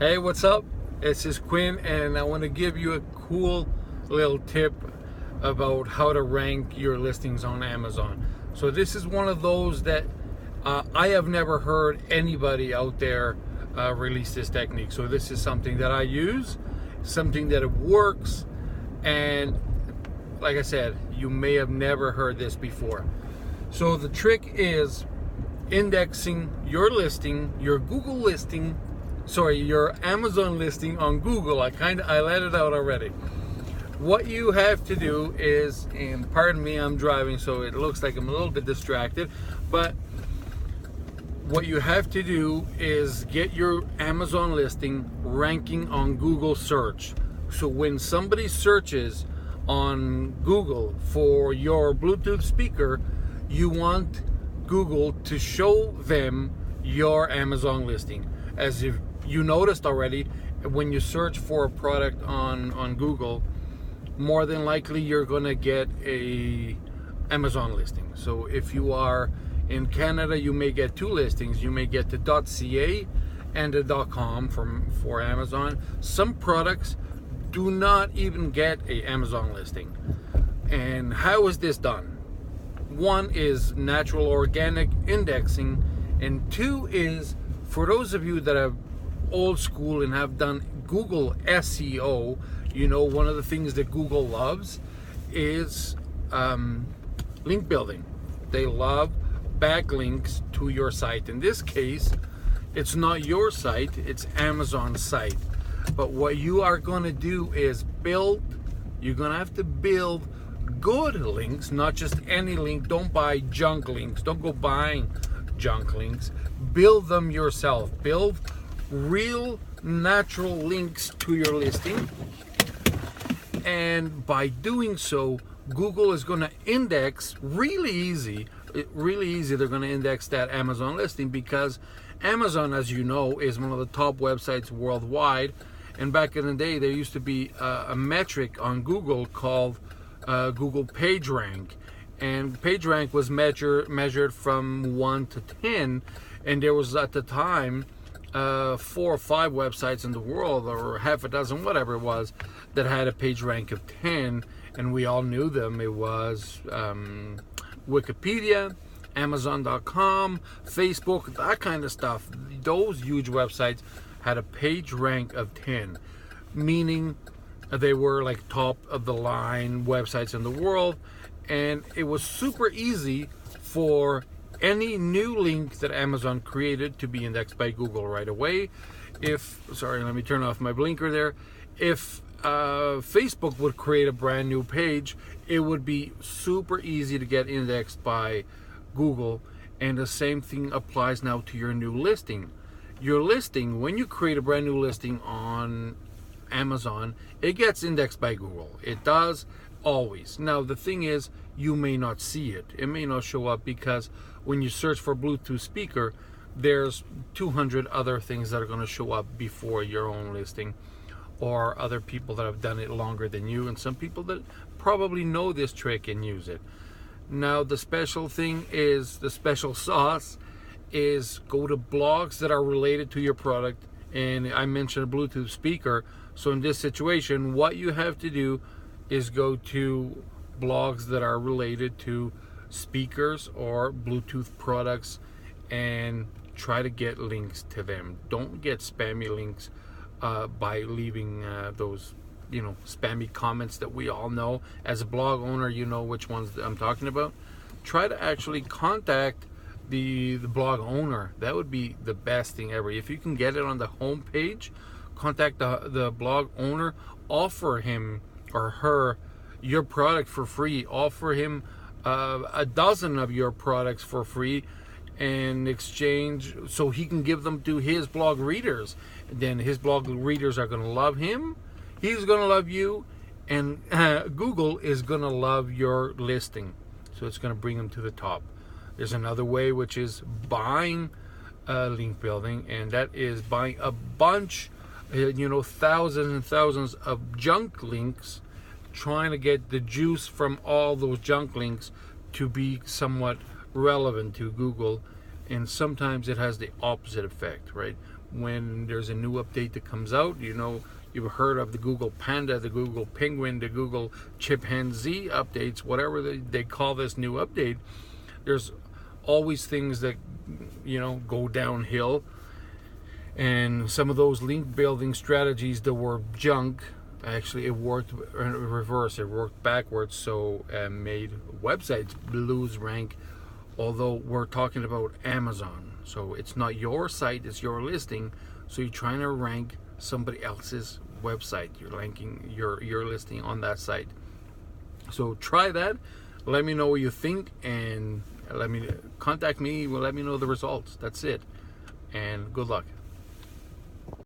Hey, what's up? This is Quinn, and I want to give you a cool little tip about how to rank your listings on Amazon. So this is one of those that I have never heard anybody out there release this technique. So this is something that I use, something that it works, and like I said, you may have never heard this before. So the trick is indexing your listing, your your Amazon listing on Google. I let it out already. What you have to do is, and pardon me, I'm driving, so it looks like I'm a little bit distracted, but what you have to do is get your Amazon listing ranking on Google search. So when somebody searches on Google for your Bluetooth speaker, you want Google to show them your Amazon listing. As if you noticed already, when you search for a product on Google, more than likely you're gonna get a Amazon listing. So if you are in Canada, you may get two listings. You may get the .ca and the .com for Amazon. Some products do not even get a Amazon listing. And how is this done? One is natural organic indexing, and two is, for those of you that are old school and have done Google SEO, you know one of the things that Google loves is link building. They love backlinks to your site. In this case, it's not your site, it's Amazon's site. But what you are going to do is you're going to have to build good links, not just any link. Don't buy junk links. Don't go buying junk links. Build them yourself. Build real natural links to your listing, and by doing so, Google is going to index really easy. They're going to index that Amazon listing, because Amazon, as you know, is one of the top websites worldwide. And back in the day, there used to be a metric on Google called Google PageRank, and PageRank was measured from 1 to 10, and there was at the time 4 or 5 websites in the world, or half a dozen, whatever it was, that had a page rank of 10, and we all knew them. It was Wikipedia, Amazon.com, Facebook, that kind of stuff. Those huge websites had a page rank of 10, meaning they were like top of the line websites in the world, and it was super easy for any new link that Amazon created to be indexed by Google right away. Let me turn off my blinker there. If Facebook would create a brand new page, it would be super easy to get indexed by Google. And the same thing applies now to your new listing. Your listing, when you create a brand new listing on Amazon, it gets indexed by Google. It does, always. Now the thing is, you may not see it. It may not show up because when you search for Bluetooth speaker, there's 200 other things that are going to show up before your own listing, or other people that have done it longer than you, and some people that probably know this trick and use it. Now the special thing is, the special sauce is, go to blogs that are related to your product. And I mentioned a Bluetooth speaker, so in this situation, what you have to do is go to blogs that are related to speakers or Bluetooth products and try to get links to them. Don't get spammy links by leaving those spammy comments that we all know. As a blog owner, you know which ones I'm talking about. Try to actually contact the blog owner. That would be the best thing ever. If you can get it on the home page, contact the blog owner, offer him or her your product for free. Offer him a dozen of your products for free in exchange, so he can give them to his blog readers. Then his blog readers are going to love him, he's going to love you, and Google is going to love your listing. So it's going to bring them to the top. There's another way, which is buying link building, and that is buying a bunch, thousands and thousands of junk links, trying to get the juice from all those junk links to be somewhat relevant to Google. And sometimes it has the opposite effect, right? when there's a new update that comes out. You know, you've heard of the Google Panda, the Google Penguin, the Google Chimpanzee updates, whatever they call this new update. There's always things that, you know, go downhill. And some of those link building strategies that were junk, actually it worked in reverse, it worked backwards, so made websites lose rank, although we're talking about Amazon. So it's not your site, it's your listing, so you're trying to rank somebody else's website. You're ranking your listing on that site. So try that, let me know what you think, and contact me, let me know the results. That's it, and good luck.